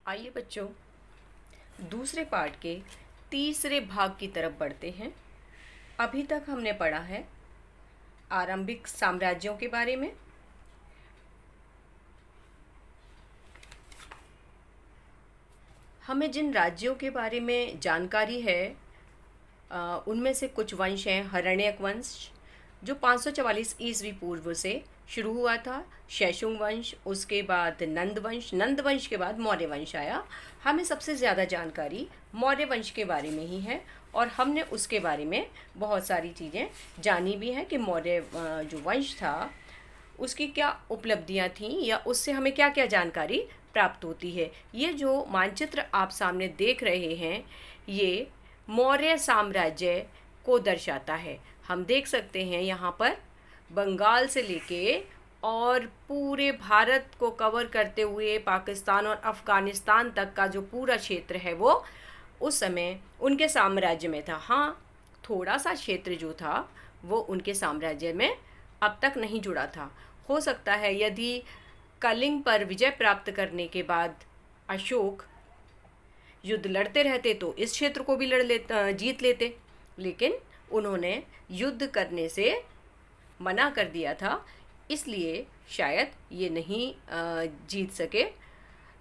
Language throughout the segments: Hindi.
आइए बच्चों, दूसरे पार्ट के तीसरे भाग की तरफ बढ़ते हैं। अभी तक हमने पढ़ा है आरंभिक साम्राज्यों के बारे में। हमें जिन राज्यों के बारे में जानकारी है उनमें से कुछ वंश हैं। हरण्यक वंश जो 544 ईस्वी पूर्व से शुरू हुआ था, शैशुंग वंश, उसके बाद नंद वंश, नंद वंश के बाद मौर्य वंश आया। हमें सबसे ज़्यादा जानकारी मौर्य वंश के बारे में ही है और हमने उसके बारे में बहुत सारी चीज़ें जानी भी हैं कि मौर्य जो वंश था उसकी क्या उपलब्धियां थीं या उससे हमें क्या क्या जानकारी प्राप्त होती है। ये जो मानचित्र आप सामने देख रहे हैं ये मौर्य साम्राज्य को दर्शाता है। हम देख सकते हैं यहाँ पर बंगाल से लेके और पूरे भारत को कवर करते हुए पाकिस्तान और अफ़गानिस्तान तक का जो पूरा क्षेत्र है वो उस समय उनके साम्राज्य में था। हाँ, थोड़ा सा क्षेत्र जो था वो उनके साम्राज्य में अब तक नहीं जुड़ा था। हो सकता है यदि कलिंग पर विजय प्राप्त करने के बाद अशोक युद्ध लड़ते रहते तो इस क्षेत्र को भी जीत लेते, लेकिन उन्होंने युद्ध करने से मना कर दिया था, इसलिए शायद ये नहीं जीत सके।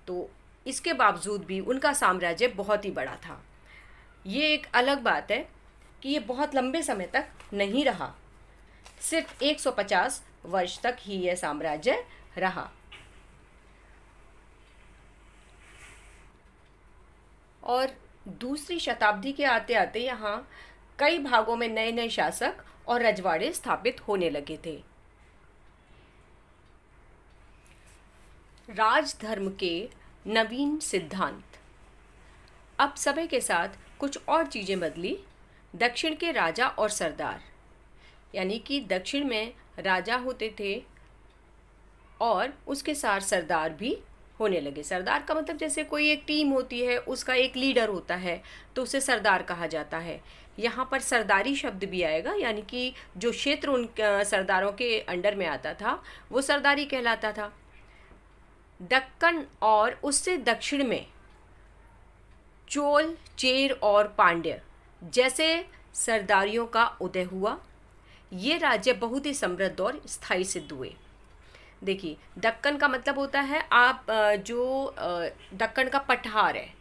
तो इसके बावजूद भी उनका साम्राज्य बहुत ही बड़ा था। ये एक अलग बात है कि ये बहुत लंबे समय तक नहीं रहा, सिर्फ 150 वर्ष तक ही यह साम्राज्य रहा। और दूसरी शताब्दी के आते आते यहाँ कई भागों में नए नए शासक और रजवाड़े स्थापित होने लगे थे। राजधर्म के नवीन सिद्धांत। अब समय के साथ कुछ और चीज़ें बदली। दक्षिण के राजा और सरदार, यानी कि दक्षिण में राजा होते थे और उसके साथ सरदार भी होने लगे। सरदार का मतलब जैसे कोई एक टीम होती है, उसका एक लीडर होता है तो उसे सरदार कहा जाता है। यहाँ पर सरदारी शब्द भी आएगा, यानी कि जो क्षेत्र उन सरदारों के अंडर में आता था वो सरदारी कहलाता था। दक्कन और उससे दक्षिण में चोल, चेर और पांड्य जैसे सरदारियों का उदय हुआ। ये राज्य बहुत ही समृद्ध और स्थायी सिद्ध हुए। देखिए, दक्कन का मतलब होता है आप जो दक्कन का पठार है,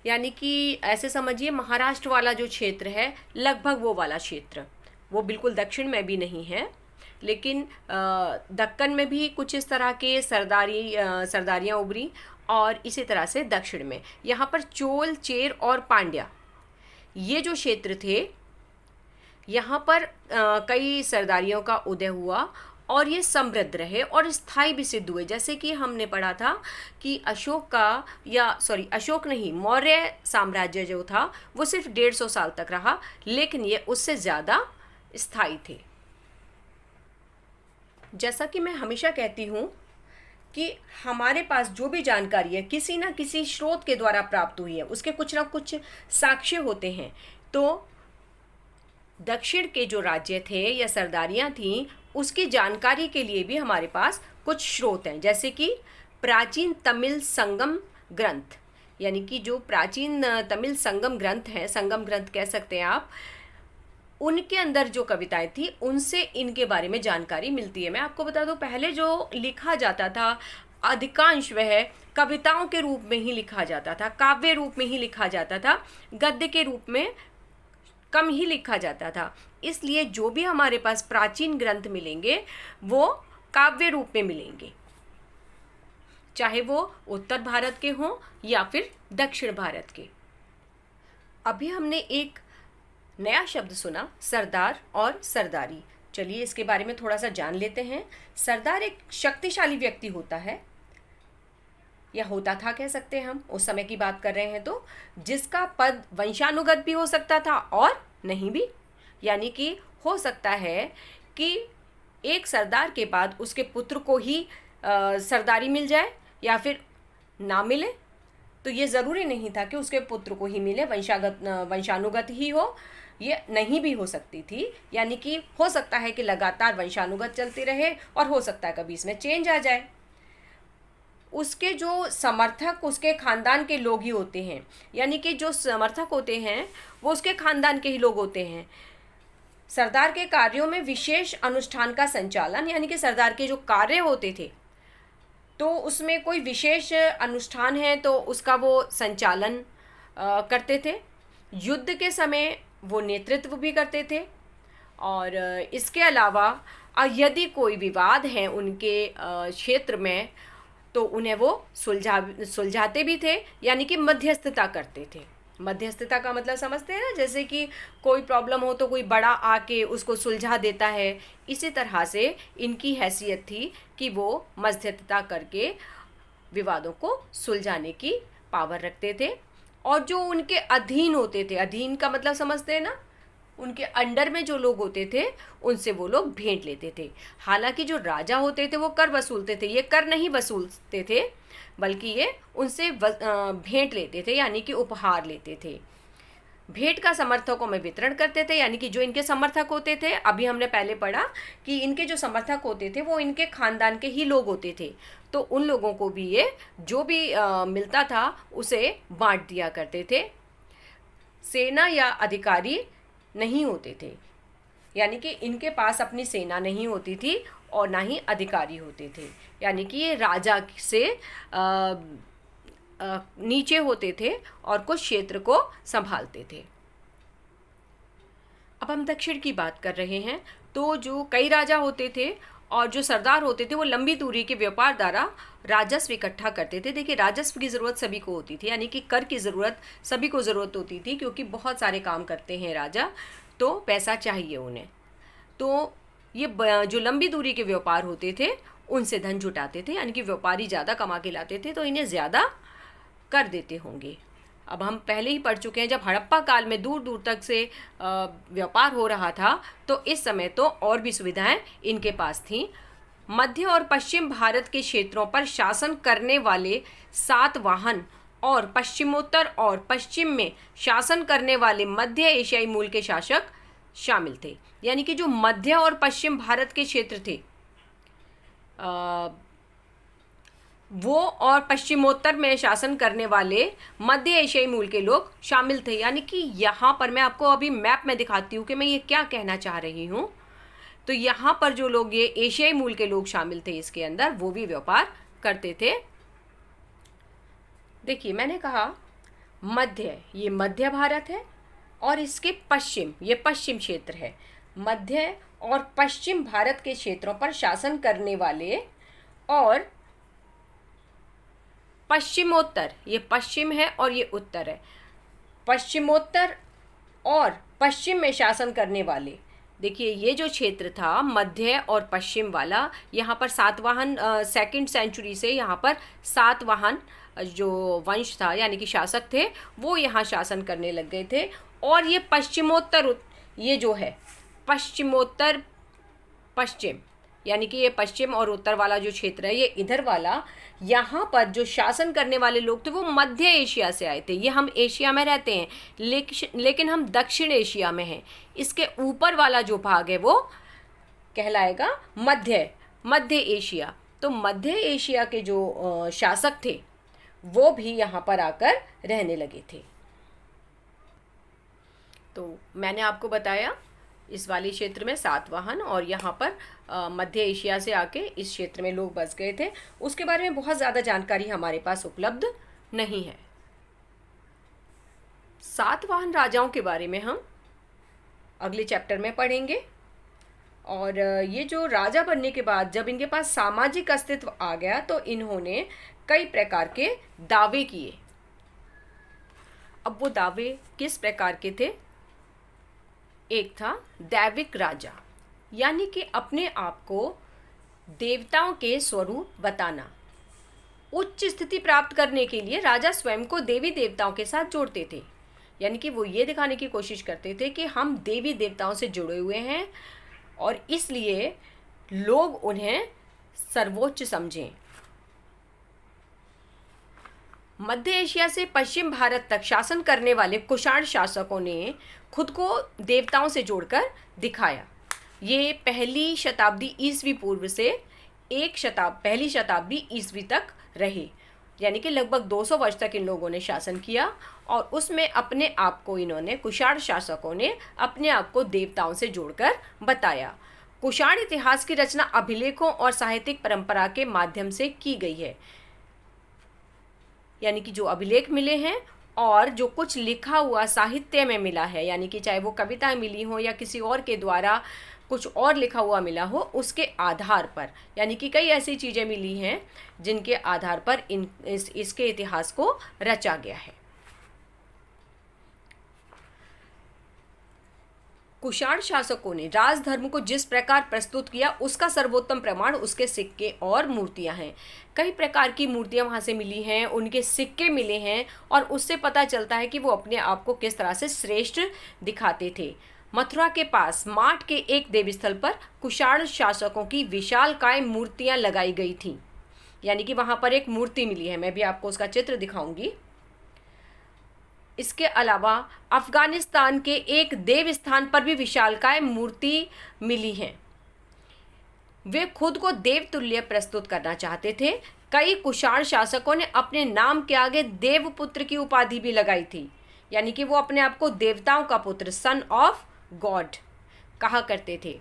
यानी कि ऐसे समझिए महाराष्ट्र वाला जो क्षेत्र है लगभग वो वाला क्षेत्र। वो बिल्कुल दक्षिण में भी नहीं है, लेकिन दक्कन में भी कुछ इस तरह के सरदारियाँ उभरी और इसी तरह से दक्षिण में यहाँ पर चोल, चेर और पांड्या ये जो क्षेत्र थे यहाँ पर कई सरदारियों का उदय हुआ और ये समृद्ध रहे और स्थायी भी सिद्ध हुए। जैसे कि हमने पढ़ा था कि अशोक नहीं, मौर्य साम्राज्य जो था वो सिर्फ 150 साल तक रहा, लेकिन ये उससे ज़्यादा स्थायी थे। जैसा कि मैं हमेशा कहती हूँ कि हमारे पास जो भी जानकारी है किसी न किसी स्रोत के द्वारा प्राप्त हुई है, उसके कुछ ना कुछ साक्ष्य होते हैं। तो दक्षिण के जो राज्य थे या सरदारियाँ थीं उसकी जानकारी के लिए भी हमारे पास कुछ स्रोत हैं, जैसे कि प्राचीन तमिल संगम ग्रंथ, यानी कि जो प्राचीन तमिल संगम ग्रंथ हैं, संगम ग्रंथ कह सकते हैं आप, उनके अंदर जो कविताएं थी उनसे इनके बारे में जानकारी मिलती है। मैं आपको बता दूं, पहले जो लिखा जाता था अधिकांश वह कविताओं के रूप में ही लिखा जाता था, काव्य रूप में ही लिखा जाता था, गद्य के रूप में कम ही लिखा जाता था। इसलिए जो भी हमारे पास प्राचीन ग्रंथ मिलेंगे वो काव्य रूप में मिलेंगे, चाहे वो उत्तर भारत के हों या फिर दक्षिण भारत के। अभी हमने एक नया शब्द सुना, सरदार और सरदारी। चलिए इसके बारे में थोड़ा सा जान लेते हैं। सरदार एक शक्तिशाली व्यक्ति होता है, या होता था कह सकते हैं, हम उस समय की बात कर रहे हैं, तो जिसका पद वंशानुगत भी हो सकता था और नहीं भी। यानी कि हो सकता है कि एक सरदार के बाद उसके पुत्र को ही सरदारी मिल जाए या फिर ना मिले, तो ये ज़रूरी नहीं था कि उसके पुत्र को ही मिले, वंशानुगत ही हो, ये नहीं भी हो सकती थी। यानी कि हो सकता है कि लगातार वंशानुगत चलते रहे और हो सकता है कभी इसमें चेंज आ जाए। उसके जो समर्थक उसके खानदान के लोग ही होते हैं, यानी कि जो समर्थक होते हैं वो उसके खानदान के ही लोग होते हैं। सरदार के कार्यों में विशेष अनुष्ठान का संचालन, यानी कि सरदार के जो कार्य होते थे तो उसमें कोई विशेष अनुष्ठान है तो उसका वो संचालन करते थे। युद्ध के समय वो नेतृत्व भी करते थे। और इसके अलावा यदि कोई विवाद है उनके क्षेत्र में तो उन्हें वो सुलझाते भी थे, यानी कि मध्यस्थता करते थे। मध्यस्थता का मतलब समझते हैं ना, जैसे कि कोई प्रॉब्लम हो तो कोई बड़ा आके उसको सुलझा देता है, इसी तरह से इनकी हैसियत थी कि वो मध्यस्थता करके विवादों को सुलझाने की पावर रखते थे। और जो उनके अधीन होते थे, अधीन का मतलब समझते हैं ना, उनके अंडर में जो लोग होते थे उनसे वो लोग भेंट लेते थे। हालांकि जो राजा होते थे वो कर वसूलते थे, ये कर नहीं वसूलते थे बल्कि ये उनसे भेंट लेते थे, यानी कि उपहार लेते थे। भेंट का समर्थकों में वितरण करते थे, यानी कि जो इनके समर्थक होते थे, अभी हमने पहले पढ़ा कि इनके जो समर्थक होते थे वो इनके खानदान के ही लोग होते थे, तो उन लोगों को भी ये जो भी मिलता था उसे बांट दिया करते थे। सेना या अधिकारी नहीं होते थे, यानी कि इनके पास अपनी सेना नहीं होती थी और ना ही अधिकारी होते थे, यानी कि ये राजा से नीचे होते थे और कुछ क्षेत्र को संभालते थे। अब हम दक्षिण की बात कर रहे हैं, तो जो कई राजा होते थे और जो सरदार होते थे वो लंबी दूरी के व्यापार द्वारा राजस्व इकट्ठा करते थे। देखिए, राजस्व की ज़रूरत सभी को होती थी, यानी कि कर की ज़रूरत सभी को ज़रूरत होती थी, क्योंकि बहुत सारे काम करते हैं राजा, तो पैसा चाहिए उन्हें। तो ये जो लंबी दूरी के व्यापार होते थे उनसे धन जुटाते थे, यानी कि व्यापारी ज़्यादा कमा के लाते थे तो इन्हें ज़्यादा कर देते होंगे। अब हम पहले ही पढ़ चुके हैं, जब हड़प्पा काल में दूर दूर तक से व्यापार हो रहा था तो इस समय तो और भी सुविधाएं इनके पास थीं। मध्य और पश्चिम भारत के क्षेत्रों पर शासन करने वाले सातवाहन और पश्चिमोत्तर और पश्चिम में शासन करने वाले मध्य एशियाई मूल के शासक शामिल थे, यानी कि जो मध्य और पश्चिम भारत के क्षेत्र थे वो और पश्चिमोत्तर में शासन करने वाले मध्य एशियाई मूल के लोग शामिल थे। यानी कि यहाँ पर मैं आपको अभी मैप में दिखाती हूँ कि मैं ये क्या कहना चाह रही हूँ। तो यहाँ पर जो लोग ये एशियाई मूल के लोग शामिल थे इसके अंदर, वो भी व्यापार करते थे। देखिए, मैंने कहा मध्य, ये मध्य भारत है और इसके पश्चिम, ये पश्चिम क्षेत्र है। मध्य और पश्चिम भारत के क्षेत्रों पर शासन करने वाले और पश्चिमोत्तर, ये पश्चिम है और ये उत्तर है, पश्चिमोत्तर और पश्चिम में शासन करने वाले। देखिए, ये जो क्षेत्र था मध्य और पश्चिम वाला, यहाँ पर सातवाहन सेकंड सेंचुरी से यहाँ पर सातवाहन जो वंश था यानी कि शासक थे वो यहाँ शासन करने लग गए थे। और ये पश्चिमोत्तर, ये जो है पश्चिमोत्तर पश्चिम, यानी कि ये पश्चिम और उत्तर वाला जो क्षेत्र है, ये इधर वाला, यहाँ पर जो शासन करने वाले लोग थे वो मध्य एशिया से आए थे। ये हम एशिया में रहते हैं लेकिन हम दक्षिण एशिया में हैं। इसके ऊपर वाला जो भाग है वो कहलाएगा मध्य एशिया। तो मध्य एशिया के जो शासक थे वो भी यहाँ पर आकर रहने लगे थे। तो मैंने आपको बताया इस वाले क्षेत्र में सातवाहन और यहाँ पर मध्य एशिया से आके इस क्षेत्र में लोग बस गए थे। उसके बारे में बहुत ज़्यादा जानकारी हमारे पास उपलब्ध नहीं है। सातवाहन राजाओं के बारे में हम अगले चैप्टर में पढ़ेंगे। और ये जो राजा बनने के बाद जब इनके पास सामाजिक अस्तित्व आ गया तो इन्होंने कई प्रकार के दावे किए। अब वो दावे किस प्रकार के थे? एक था दैविक राजा, यानी कि अपने आप को देवताओं के स्वरूप बताना। उच्च स्थिति प्राप्त करने के लिए राजा स्वयं को देवी देवताओं के साथ जोड़ते थे, यानी कि वो ये दिखाने की कोशिश करते थे कि हम देवी देवताओं से जुड़े हुए हैं और इसलिए लोग उन्हें सर्वोच्च समझें। मध्य एशिया से पश्चिम भारत तक शासन करने वाले कुषाण शासकों ने खुद को देवताओं से जोड़कर दिखाया। ये पहली शताब्दी ईस्वी पूर्व से पहली शताब्दी ईस्वी तक रहे, यानी कि लगभग 200 वर्ष तक इन लोगों ने शासन किया। और उसमें अपने आप को इन्होंने, कुषाण शासकों ने अपने आप को देवताओं से जोड़कर बताया। कुषाण इतिहास की रचना अभिलेखों और साहित्यिक परंपरा के माध्यम से की गई है, यानी कि जो अभिलेख मिले हैं और जो कुछ लिखा हुआ साहित्य में मिला है, यानी कि चाहे वो कविताएं मिली हो या किसी और के द्वारा कुछ और लिखा हुआ मिला हो, उसके आधार पर, यानी कि कई ऐसी चीज़ें मिली हैं जिनके आधार पर इसके इतिहास को रचा गया है। कुषाण शासकों ने राजधर्म को जिस प्रकार प्रस्तुत किया उसका सर्वोत्तम प्रमाण उसके सिक्के और मूर्तियां हैं। कई प्रकार की मूर्तियां वहां से मिली हैं, उनके सिक्के मिले हैं और उससे पता चलता है कि वो अपने आप को किस तरह से श्रेष्ठ दिखाते थे। मथुरा के पास माट के एक देवस्थल पर कुषाण शासकों की विशालकाय मूर्तियां लगाई गई थीं, यानी कि वहां पर एक मूर्ति मिली है। मैं भी आपको उसका चित्र दिखाऊंगी। इसके अलावा अफगानिस्तान के एक देव स्थान पर भी विशालकाय मूर्ति मिली है। वे खुद को देवतुल्य प्रस्तुत करना चाहते थे। कई कुषाण शासकों ने अपने नाम के आगे देवपुत्र की उपाधि भी लगाई थी, यानी कि वो अपने आप को देवताओं का पुत्र, सन ऑफ गॉड कहा करते थे,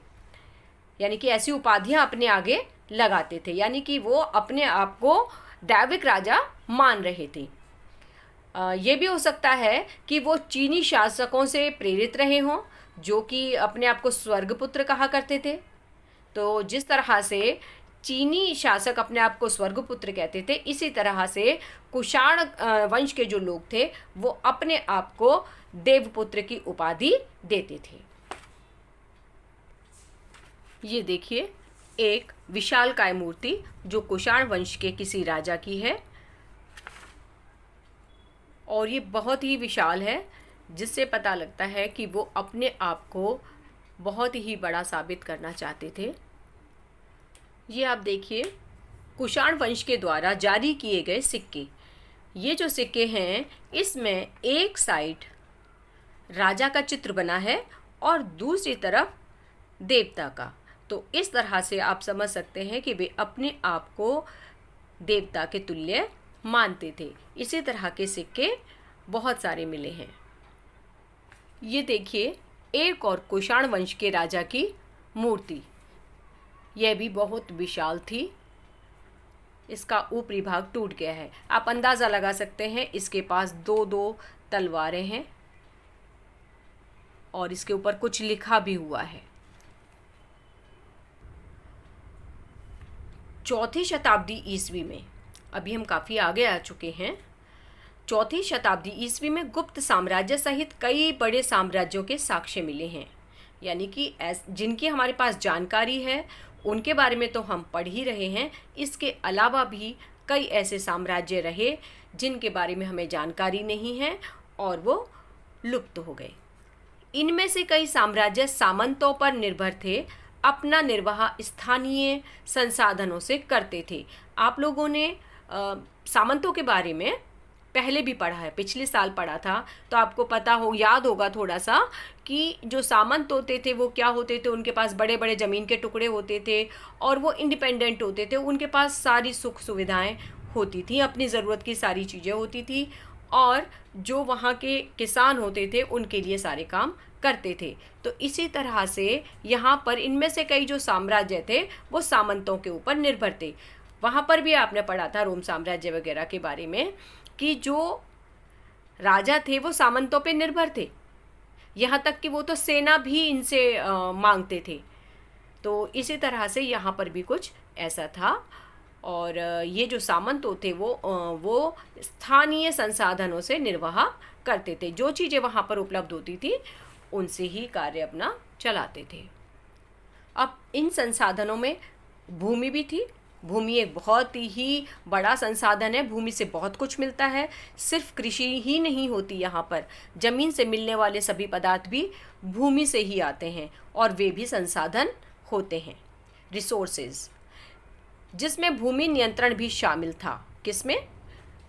यानी कि ऐसी उपाधियां अपने आगे लगाते थे, यानी कि वो अपने आप को दैविक राजा मान रहे थे। ये भी हो सकता है कि वो चीनी शासकों से प्रेरित रहे हों, जो कि अपने आप को स्वर्गपुत्र कहा करते थे। तो जिस तरह से चीनी शासक अपने आप को स्वर्गपुत्र कहते थे, इसी तरह से कुषाण वंश के जो लोग थे वो अपने आप को देवपुत्र की उपाधि देते थे। ये देखिए एक विशालकाय मूर्ति जो कुषाण वंश के किसी राजा की है, और ये बहुत ही विशाल है, जिससे पता लगता है कि वो अपने आप को बहुत ही बड़ा साबित करना चाहते थे। ये आप देखिए कुषाण वंश के द्वारा जारी किए गए सिक्के। ये जो सिक्के हैं इसमें एक साइड राजा का चित्र बना है और दूसरी तरफ देवता का। तो इस तरह से आप समझ सकते हैं कि वे अपने आप को देवता के तुल्य मानते थे। इसी तरह के सिक्के बहुत सारे मिले हैं। ये देखिए एक और कुषाण वंश के राजा की मूर्ति, यह भी बहुत विशाल थी। इसका ऊपरी भाग टूट गया है। आप अंदाज़ा लगा सकते हैं इसके पास दो दो तलवारें हैं और इसके ऊपर कुछ लिखा भी हुआ है। 4वीं शताब्दी ईस्वी में, अभी हम काफ़ी आगे आ चुके हैं, 4वीं शताब्दी ईस्वी में गुप्त साम्राज्य सहित कई बड़े साम्राज्यों के साक्ष्य मिले हैं, यानी कि जिनकी हमारे पास जानकारी है उनके बारे में तो हम पढ़ ही रहे हैं। इसके अलावा भी कई ऐसे साम्राज्य रहे जिनके बारे में हमें जानकारी नहीं है और वो लुप्त हो गए। इनमें से कई साम्राज्य सामंतों पर निर्भर थे, अपना निर्वाह स्थानीय संसाधनों से करते थे। आप लोगों ने सामंतों के बारे में पहले भी पढ़ा है, पिछले साल पढ़ा था, तो आपको पता हो, याद होगा थोड़ा सा कि जो सामंत होते थे वो क्या होते थे। उनके पास बड़े बड़े ज़मीन के टुकड़े होते थे और वो इंडिपेंडेंट होते थे। उनके पास सारी सुख सुविधाएं होती थी, अपनी ज़रूरत की सारी चीज़ें होती थी और जो वहाँ के किसान होते थे उनके लिए सारे काम करते थे। तो इसी तरह से यहाँ पर इनमें से कई जो साम्राज्य थे वो सामंतों के ऊपर निर्भर थे। वहाँ पर भी आपने पढ़ा था रोम साम्राज्य वगैरह के बारे में कि जो राजा थे वो सामंतों पे निर्भर थे, यहाँ तक कि वो तो सेना भी इनसे मांगते थे। तो इसी तरह से यहाँ पर भी कुछ ऐसा था। और ये जो सामंत थे वो स्थानीय संसाधनों से निर्वाह करते थे। जो चीज़ें वहाँ पर उपलब्ध होती थी उनसे ही कार्य अपना चलाते थे। अब इन संसाधनों में भूमि भी थी। भूमि एक बहुत ही बड़ा संसाधन है, भूमि से बहुत कुछ मिलता है। सिर्फ कृषि ही नहीं होती, यहाँ पर ज़मीन से मिलने वाले सभी पदार्थ भी भूमि से ही आते हैं और वे भी संसाधन होते हैं, रिसोर्सेज, जिसमें भूमि नियंत्रण भी शामिल था। किसमें?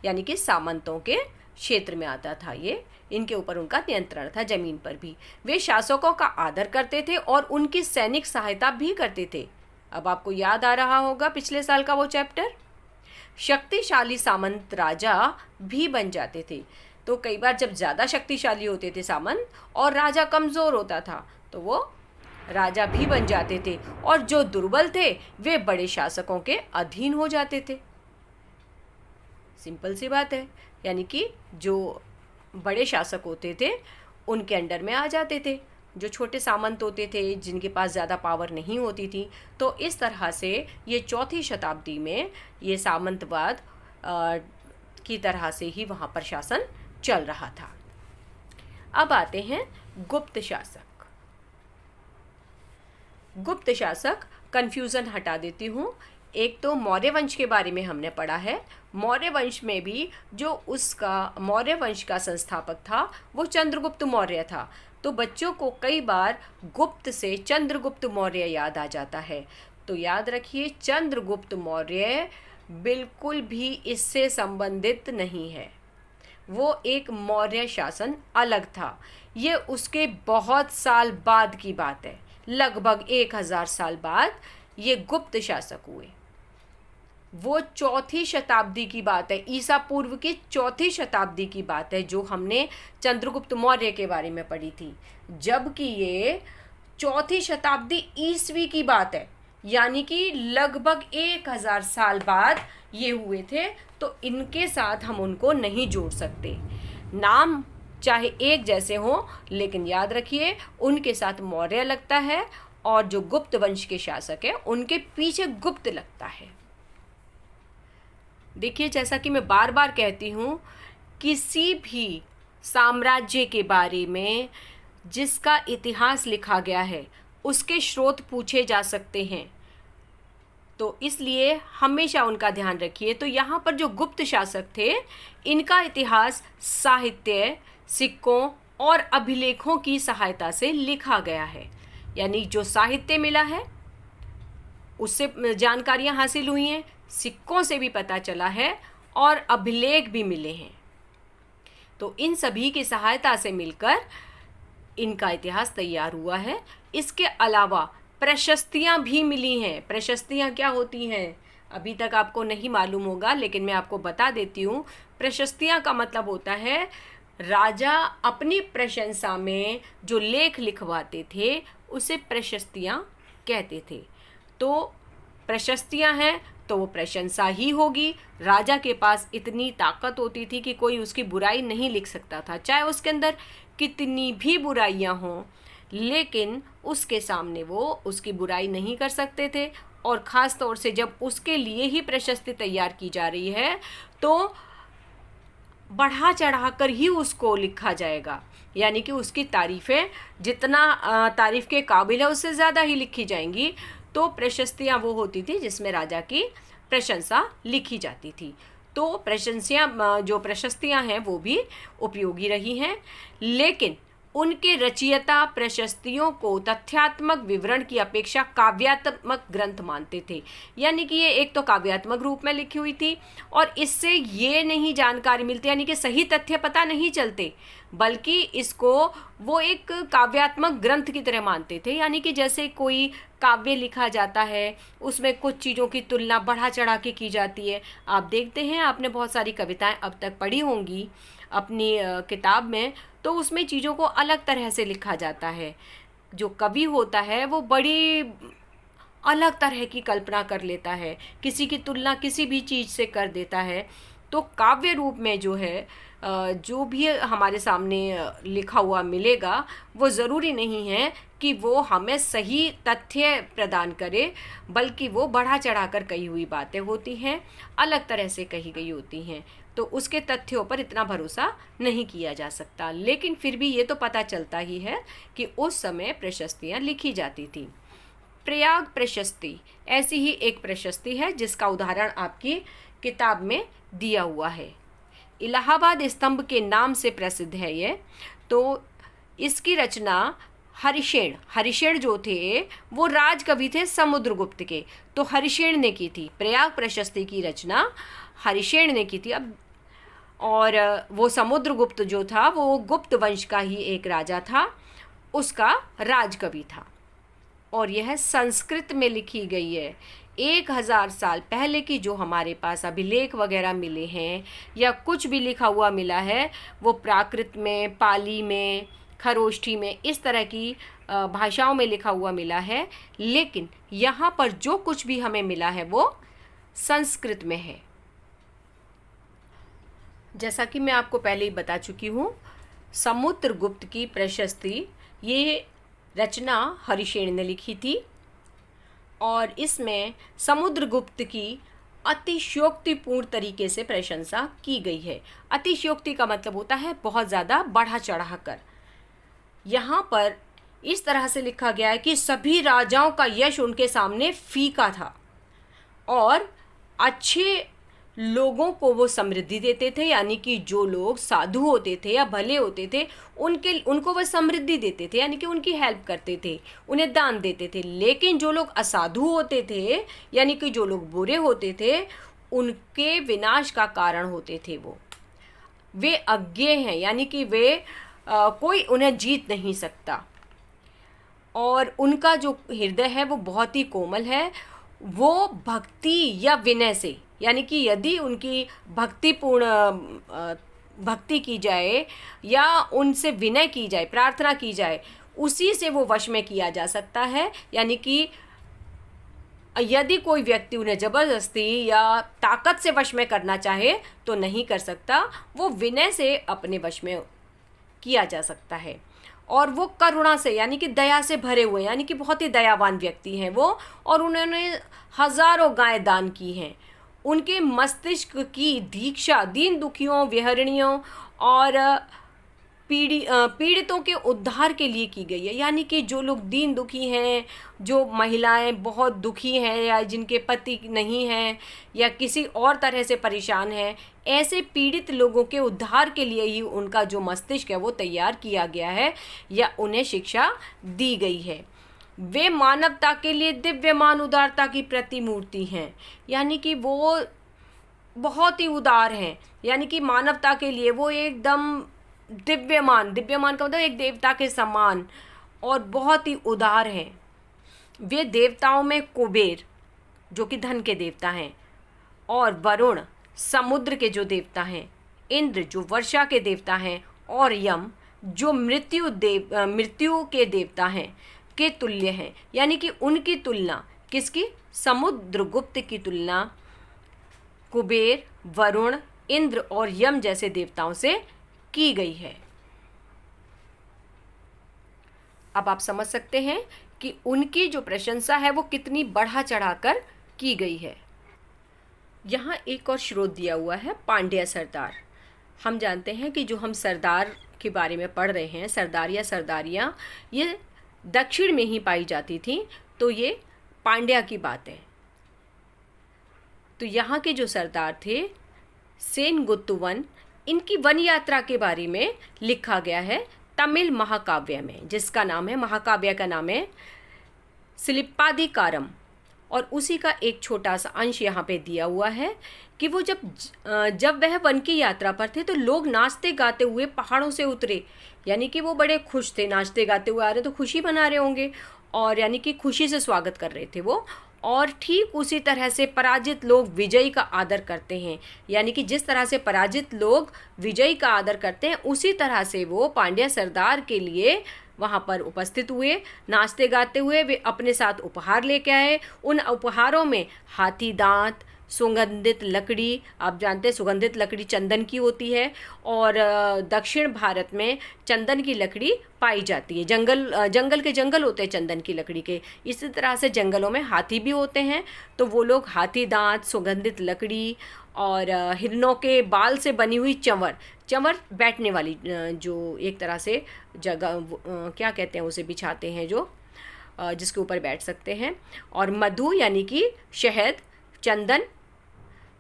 यानी कि सामंतों के क्षेत्र में आता था ये, इनके ऊपर उनका नियंत्रण था, ज़मीन पर भी। वे शासकों का आदर करते थे और उनकी सैनिक सहायता भी करते थे। अब आपको याद आ रहा होगा पिछले साल का वो चैप्टर। शक्तिशाली सामंत राजा भी बन जाते थे। तो कई बार जब ज़्यादा शक्तिशाली होते थे सामंत और राजा कमज़ोर होता था तो वो राजा भी बन जाते थे, और जो दुर्बल थे वे बड़े शासकों के अधीन हो जाते थे। सिंपल सी बात है, यानी कि जो बड़े शासक होते थे उनके अंडर में आ जाते थे, जो छोटे सामंत होते थे जिनके पास ज़्यादा पावर नहीं होती थी। तो इस तरह से ये 4वीं शताब्दी में ये सामंतवाद की तरह से ही वहाँ पर शासन चल रहा था। अब आते हैं गुप्त शासक। गुप्त शासक, कन्फ्यूज़न हटा देती हूँ। एक तो मौर्य वंश के बारे में हमने पढ़ा है। मौर्य वंश में भी जो उसका मौर्य वंश का संस्थापक था वो चंद्रगुप्त मौर्य था। तो बच्चों को कई बार गुप्त से चंद्रगुप्त मौर्य याद आ जाता है। तो याद रखिए, चंद्रगुप्त मौर्य बिल्कुल भी इससे संबंधित नहीं है। वो एक मौर्य शासन अलग था। ये उसके बहुत साल बाद की बात है, लगभग 1000 साल बाद ये गुप्त शासक हुए। वो 4वीं शताब्दी की बात है, ईसा पूर्व की 4वीं शताब्दी की बात है जो हमने चंद्रगुप्त मौर्य के बारे में पढ़ी थी। जबकि ये 4वीं शताब्दी ईसवी की बात है, यानी कि लगभग 1000 साल बाद ये हुए थे। तो इनके साथ हम उनको नहीं जोड़ सकते। नाम चाहे एक जैसे हों, लेकिन याद रखिए उनके साथ मौर्य लगता है और जो गुप्त वंश के शासक हैं उनके पीछे गुप्त लगता है। देखिए, जैसा कि मैं बार बार कहती हूँ, किसी भी साम्राज्य के बारे में जिसका इतिहास लिखा गया है उसके स्रोत पूछे जा सकते हैं। तो इसलिए हमेशा उनका ध्यान रखिए। तो यहाँ पर जो गुप्त शासक थे इनका इतिहास साहित्य, सिक्कों और अभिलेखों की सहायता से लिखा गया है। यानी जो साहित्य मिला है उससे जानकारियाँ हासिल हुई हैं, सिक्कों से भी पता चला है और अभिलेख भी मिले हैं। तो इन सभी की सहायता से मिलकर इनका इतिहास तैयार हुआ है। इसके अलावा प्रशस्तियाँ भी मिली हैं। प्रशस्तियाँ क्या होती हैं अभी तक आपको नहीं मालूम होगा, लेकिन मैं आपको बता देती हूँ। प्रशस्तियाँ का मतलब होता है राजा अपनी प्रशंसा में जो लेख लिखवाते थे उसे प्रशस्तियाँ कहते थे। तो प्रशस्तियाँ हैं तो वो प्रशंसा ही होगी। राजा के पास इतनी ताकत होती थी कि कोई उसकी बुराई नहीं लिख सकता था, चाहे उसके अंदर कितनी भी बुराइयाँ हों, लेकिन उसके सामने वो उसकी बुराई नहीं कर सकते थे। और ख़ास तौर से जब उसके लिए ही प्रशस्ति तैयार की जा रही है तो बढ़ा चढ़ा कर ही उसको लिखा जाएगा। यानी कि उसकी तारीफ़ें जितना तारीफ़ के काबिल है उससे ज़्यादा ही लिखी जाएंगी। तो प्रशस्तियाँ वो होती थी जिसमें राजा की प्रशंसा लिखी जाती थी। तो जो प्रशस्तियाँ हैं वो भी उपयोगी रही हैं, लेकिन उनके रचयिता प्रशस्तियों को तथ्यात्मक विवरण की अपेक्षा काव्यात्मक ग्रंथ मानते थे। यानी कि ये एक तो काव्यात्मक रूप में लिखी हुई थी और इससे ये नहीं जानकारी मिलती, यानी कि सही तथ्य पता नहीं चलते, बल्कि इसको वो एक काव्यात्मक ग्रंथ की तरह मानते थे। यानी कि जैसे कोई काव्य लिखा जाता है उसमें कुछ चीज़ों की तुलना बढ़ा चढ़ा के की जाती है। आप देखते हैं, आपने बहुत सारी कविताएं अब तक पढ़ी होंगी अपनी किताब में, तो उसमें चीज़ों को अलग तरह से लिखा जाता है। जो कवि होता है वो बड़ी अलग तरह की कल्पना कर लेता है, किसी की तुलना किसी भी चीज़ से कर देता है। तो काव्य रूप में जो है जो भी हमारे सामने लिखा हुआ मिलेगा वो ज़रूरी नहीं है कि वो हमें सही तथ्य प्रदान करे, बल्कि वो बढ़ा चढ़ा कर कही हुई बातें होती हैं, अलग तरह से कही गई होती हैं। तो उसके तथ्यों पर इतना भरोसा नहीं किया जा सकता। लेकिन फिर भी ये तो पता चलता ही है कि उस समय प्रशस्तियाँ लिखी जाती थी। प्रयाग प्रशस्ति ऐसी ही एक प्रशस्ति है जिसका उदाहरण आपकी किताब में दिया हुआ है। इलाहाबाद स्तंभ के नाम से प्रसिद्ध है ये। तो इसकी रचना हरिशेन जो थे वो राजकवि थे समुद्रगुप्त के, तो हरिशेन ने की थी। प्रयाग प्रशस्ति की रचना हरिशेन ने की थी। अब और वो समुद्रगुप्त जो था वो गुप्त वंश का ही एक राजा था, उसका राजकवि था। और यह संस्कृत में लिखी गई है। 1000 साल पहले की जो हमारे पास अभिलेख वगैरह मिले हैं या कुछ भी लिखा हुआ मिला है वो प्राकृत में, पाली में, खरोष्ठी में, इस तरह की भाषाओं में लिखा हुआ मिला है। लेकिन यहाँ पर जो कुछ भी हमें मिला है वो संस्कृत में है। जैसा कि मैं आपको पहले ही बता चुकी हूँ, समुद्रगुप्त की प्रशस्ति ये रचना हरिशेन ने लिखी थी और इसमें समुद्रगुप्त की अतिशयोक्तिपूर्ण तरीके से प्रशंसा की गई है। अतिशयोक्ति का मतलब होता है बहुत ज़्यादा बढ़ा चढ़ा कर। यहाँ पर इस तरह से लिखा गया है कि सभी राजाओं का यश उनके सामने फीका था और अच्छे लोगों को वो समृद्धि देते थे, यानी कि जो लोग साधु होते थे या भले होते थे उनको वो समृद्धि देते थे, यानी कि उनकी हेल्प करते थे, उन्हें दान देते थे। लेकिन जो लोग असाधु होते थे, यानी कि जो लोग बुरे होते थे, उनके विनाश का कारण होते थे। वे अज्ञेय हैं, यानी कि वे कोई उन्हें जीत नहीं सकता और उनका जो हृदय है वो बहुत ही कोमल है। वो भक्ति या विनय से, यानी कि यदि उनकी भक्तिपूर्ण भक्ति की जाए या उनसे विनय की जाए, प्रार्थना की जाए, उसी से वो वश में किया जा सकता है। यानी कि यदि कोई व्यक्ति उन्हें ज़बरदस्ती या ताकत से वश में करना चाहे तो नहीं कर सकता, वो विनय से अपने वश में किया जा सकता है। और वो करुणा से, यानी कि दया से भरे हुए, यानी कि बहुत ही दयावान व्यक्ति हैं वो, और उन्होंने हजारों गायें दान की हैं। उनके मस्तिष्क की दीक्षा दीन दुखियों, विहरणियों और पीड़ितों के उद्धार के लिए की गई है। यानी कि जो लोग दीन दुखी हैं, जो महिलाएं बहुत दुखी हैं या जिनके पति नहीं हैं या किसी और तरह से परेशान हैं, ऐसे पीड़ित लोगों के उद्धार के लिए ही उनका जो मस्तिष्क है वो तैयार किया गया है या उन्हें शिक्षा दी गई है। वे मानवता के लिए दिव्यमान उदारता की प्रतिमूर्ति हैं, यानी कि वो बहुत ही उदार हैं, यानी कि मानवता के लिए वो एकदम दिव्यमान का मतलब एक देवता के समान और बहुत ही उदार हैं। वे देवताओं में कुबेर जो कि धन के देवता हैं, और वरुण समुद्र के जो देवता हैं, इंद्र जो वर्षा के देवता हैं, और यम जो मृत्यु के देवता हैं के तुल्य हैं। यानी कि उनकी तुलना किसकी? समुद्रगुप्त की तुलना कुबेर, वरुण, इंद्र और यम जैसे देवताओं से की गई है। अब आप समझ सकते हैं कि उनकी जो प्रशंसा है वो कितनी बढ़ा चढ़ाकर की गई है। यहाँ एक और स्रोत दिया हुआ है, पांड्या सरदार। हम जानते हैं कि जो हम सरदार के बारे में पढ़ रहे हैं, सरदार या सरदारियाँ, ये दक्षिण में ही पाई जाती थी, तो ये पांड्या की बात है। तो यहाँ के जो सरदार थे सेनगुत्तु वन, इनकी वन यात्रा के बारे में लिखा गया है तमिल महाकाव्य में, जिसका नाम है, महाकाव्य का नाम है सिलिप्पाधिकारम। और उसी का एक छोटा सा अंश यहाँ पे दिया हुआ है कि वो जब वह वन की यात्रा पर थे तो लोग नाचते गाते हुए पहाड़ों से उतरे, यानी कि वो बड़े खुश थे, नाचते गाते हुए आ रहे तो खुशी मना रहे होंगे, और यानी कि खुशी से स्वागत कर रहे थे वो। और ठीक उसी तरह से पराजित लोग विजयी का आदर करते हैं, यानी कि जिस तरह से पराजित लोग विजयी का आदर करते हैं, उसी तरह से वो पांड्या सरदार के लिए वहाँ पर उपस्थित हुए, नाचते गाते हुए। वे अपने साथ उपहार लेके आए। उन उपहारों में हाथी दांत, सुगंधित लकड़ी, आप जानते हैं सुगंधित लकड़ी चंदन की होती है, और दक्षिण भारत में चंदन की लकड़ी पाई जाती है। जंगल के जंगल होते हैं चंदन की लकड़ी के, इसी तरह से जंगलों में हाथी भी होते हैं। तो वो लोग हाथी दांत, सुगंधित लकड़ी और हिरणों के बाल से बनी हुई चंवर बैठने वाली, जो एक तरह से जगह क्या कहते हैं उसे, बिछाते हैं जो, जिसके ऊपर बैठ सकते हैं, और मधु यानी कि शहद, चंदन,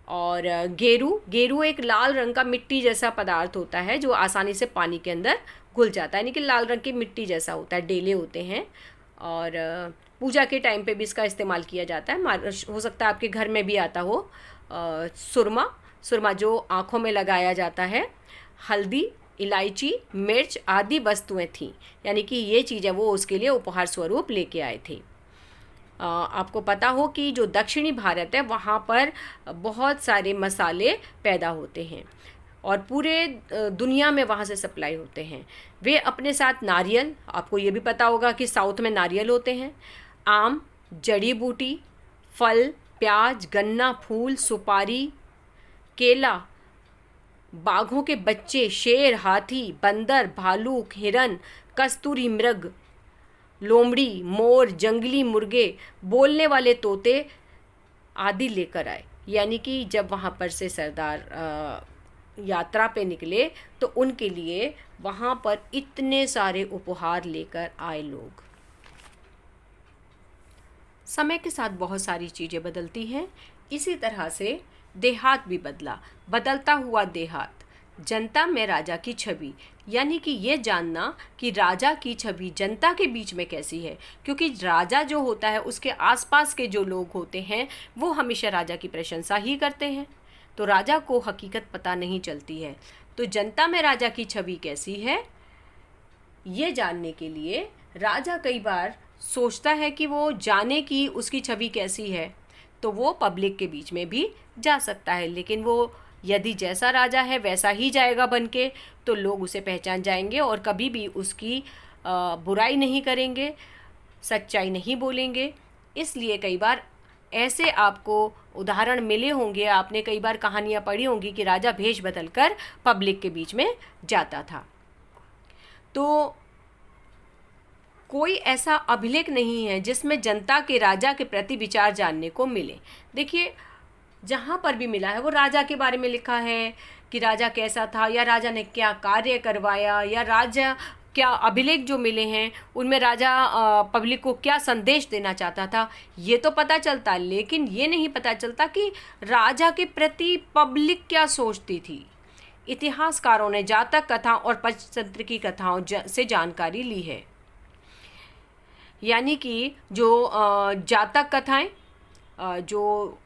और गेरू एक लाल रंग का मिट्टी जैसा पदार्थ होता है जो आसानी से पानी के अंदर घुल जाता है, यानी कि लाल रंग की मिट्टी जैसा होता है, डेले होते हैं। और पूजा के टाइम पे भी इसका इस्तेमाल किया जाता है। हो सकता है आपके घर में भी आता हो। सुरमा जो आँखों में लगाया जाता है। हल्दी, इलायची, मिर्च आदि वस्तुएं थीं, यानी कि ये चीज़ें वो उसके लिए उपहार स्वरूप लेके आए थे। आपको पता हो कि जो दक्षिणी भारत है वहाँ पर बहुत सारे मसाले पैदा होते हैं और पूरे दुनिया में वहाँ से सप्लाई होते हैं। वे अपने साथ नारियल, आपको ये भी पता होगा कि साउथ में नारियल होते हैं, आम, जड़ी बूटी, फल, प्याज, गन्ना, फूल, सुपारी, केला, बाघों के बच्चे, शेर, हाथी, बंदर, भालू, हिरन, कस्तूरी मृग, लोमड़ी, मोर, जंगली मुर्गे, बोलने वाले तोते आदि लेकर आए। यानी कि जब वहाँ पर से सरदार यात्रा पे निकले तो उनके लिए वहाँ पर इतने सारे उपहार लेकर आए लोग। समय के साथ बहुत सारी चीज़ें बदलती हैं, इसी तरह से देहात भी बदला। बदलता हुआ देहात, जनता में राजा की छवि, यानी कि ये जानना कि राजा की छवि जनता के बीच में कैसी है, क्योंकि राजा जो होता है उसके आसपास के जो लोग होते हैं वो हमेशा राजा की प्रशंसा ही करते हैं, तो राजा को हकीकत पता नहीं चलती है। तो जनता में राजा की छवि कैसी है ये जानने के लिए राजा कई बार सोचता है कि वो जाने कि उसकी छवि कैसी है, तो वो पब्लिक के बीच में भी जा सकता है, लेकिन वो यदि जैसा राजा है वैसा ही जाएगा बन के, तो लोग उसे पहचान जाएंगे और कभी भी उसकी बुराई नहीं करेंगे, सच्चाई नहीं बोलेंगे। इसलिए कई बार ऐसे आपको उदाहरण मिले होंगे, आपने कई बार कहानियाँ पढ़ी होंगी कि राजा भेष बदलकर पब्लिक के बीच में जाता था। तो कोई ऐसा अभिलेख नहीं है जिसमें जनता के राजा के प्रति विचार जानने को मिले। देखिए, जहाँ पर भी मिला है वो राजा के बारे में लिखा है कि राजा कैसा था, या राजा ने क्या कार्य करवाया, या राजा क्या अभिलेख जो मिले हैं उनमें राजा पब्लिक को क्या संदेश देना चाहता था, ये तो पता चलता, लेकिन ये नहीं पता चलता कि राजा के प्रति पब्लिक क्या सोचती थी। इतिहासकारों ने जातक कथा और पंचतंत्र की कथाओं से जानकारी ली है। यानी कि जो जातक कथाएं जो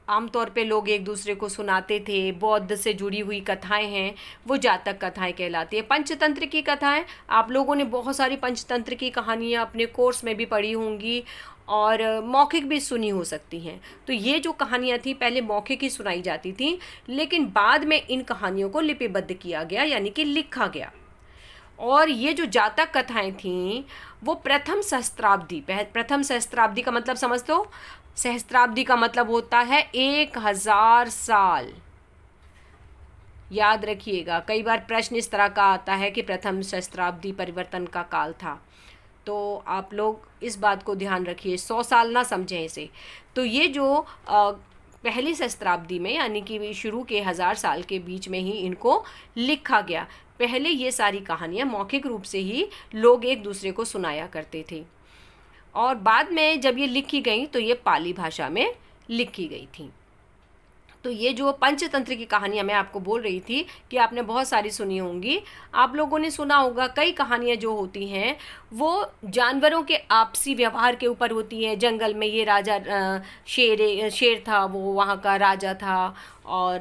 आमतौर पे लोग एक दूसरे को सुनाते थे, बौद्ध से जुड़ी हुई कथाएं हैं, वो जातक कथाएं कहलाती है। पंचतंत्र की कथाएं, आप लोगों ने बहुत सारी पंचतंत्र की कहानियाँ अपने कोर्स में भी पढ़ी होंगी और मौखिक भी सुनी हो सकती हैं। तो ये जो कहानियाँ थी पहले मौखिक ही सुनाई जाती थी, लेकिन बाद में इन कहानियों को लिपिबद्ध किया गया, यानी कि लिखा गया। और ये जो जातक कथाएं थीं वो प्रथम सहस्त्राब्दी का मतलब समझ दो। सहस्त्राब्दी का मतलब होता है 1000 साल। याद रखिएगा, कई बार प्रश्न इस तरह का आता है कि प्रथम सहस्त्राब्दी परिवर्तन का काल था, तो आप लोग इस बात को ध्यान रखिए, 100 साल ना समझें इसे। तो ये जो पहली सहस्त्राब्दी में, यानी कि शुरू के 1000 साल के बीच में ही इनको लिखा गया। पहले ये सारी कहानियाँ मौखिक रूप से ही लोग एक दूसरे को सुनाया करते थे, और बाद में जब ये लिखी गई तो ये पाली भाषा में लिखी गई थी। तो ये जो पंचतंत्र की कहानियाँ मैं आपको बोल रही थी कि आपने बहुत सारी सुनी होंगी, आप लोगों ने सुना होगा कई कहानियाँ जो होती हैं वो जानवरों के आपसी व्यवहार के ऊपर होती हैं। जंगल में ये राजा शेर था, वो वहाँ का राजा था, और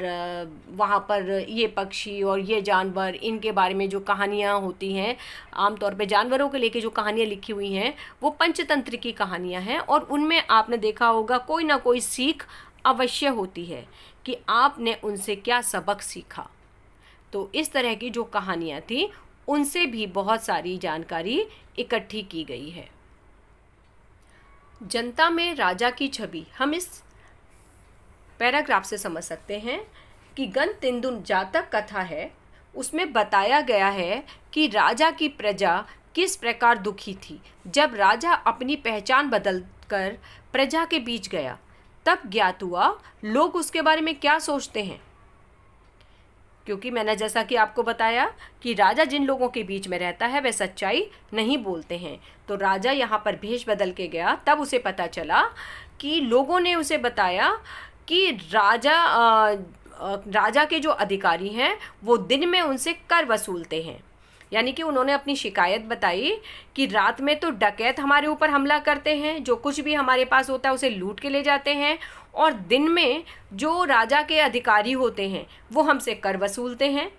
वहाँ पर ये पक्षी और ये जानवर, इनके बारे में जो कहानियाँ होती हैं, आमतौर पे जानवरों के लेके जो कहानियाँ लिखी हुई हैं वो पंचतंत्र की कहानियाँ हैं, और उनमें आपने देखा होगा कोई ना कोई सीख अवश्य होती है कि आपने उनसे क्या सबक सीखा। तो इस तरह की जो कहानियाँ थी उनसे भी बहुत सारी जानकारी इकट्ठी की गई है। जनता में राजा की छवि हम इस पैराग्राफ से समझ सकते हैं कि गणतिन्दु जातक कथा है, उसमें बताया गया है कि राजा की प्रजा किस प्रकार दुखी थी। जब राजा अपनी पहचान बदलकर प्रजा के बीच गया तब ज्ञात हुआ लोग उसके बारे में क्या सोचते हैं, क्योंकि मैंने जैसा कि आपको बताया कि राजा जिन लोगों के बीच में रहता है वे सच्चाई नहीं बोलते हैं। तो राजा यहाँ पर भेष बदल के गया, तब उसे पता चला कि लोगों ने उसे बताया कि राजा के जो अधिकारी हैं वो दिन में उनसे कर वसूलते हैं। यानी कि उन्होंने अपनी शिकायत बताई कि रात में तो डकैत हमारे ऊपर हमला करते हैं, जो कुछ भी हमारे पास होता है उसे लूट के ले जाते हैं, और दिन में जो राजा के अधिकारी होते हैं वो हमसे कर वसूलते हैं,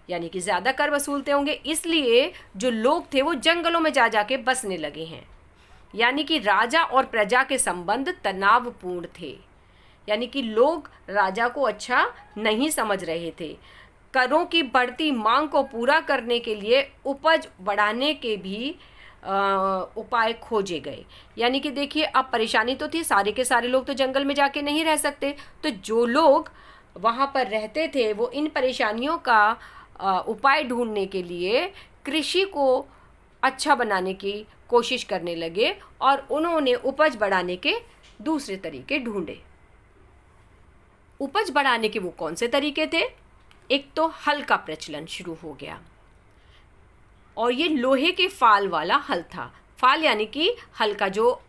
यानी कि ज़्यादा कर वसूलते होंगे, इसलिए जो लोग थे वो जंगलों में जा के बसने लगे हैं। यानी कि राजा और प्रजा के संबंध तनावपूर्ण थे, यानी कि लोग राजा को अच्छा नहीं समझ रहे थे। करों की बढ़ती मांग को पूरा करने के लिए उपज बढ़ाने के भी उपाय खोजे गए। यानी कि देखिए, अब परेशानी तो थी, सारे के सारे लोग तो जंगल में जाके नहीं रह सकते, तो जो लोग वहाँ पर रहते थे वो इन परेशानियों का उपाय ढूंढने के लिए कृषि को अच्छा बनाने की कोशिश करने लगे और उन्होंने उपज बढ़ाने के दूसरे तरीके ढूंढे। उपज बढ़ाने के वो कौन से तरीके थे? एक तो हल का प्रचलन शुरू हो गया, और ये लोहे के फाल वाला हल था। फाल यानी कि हल का जो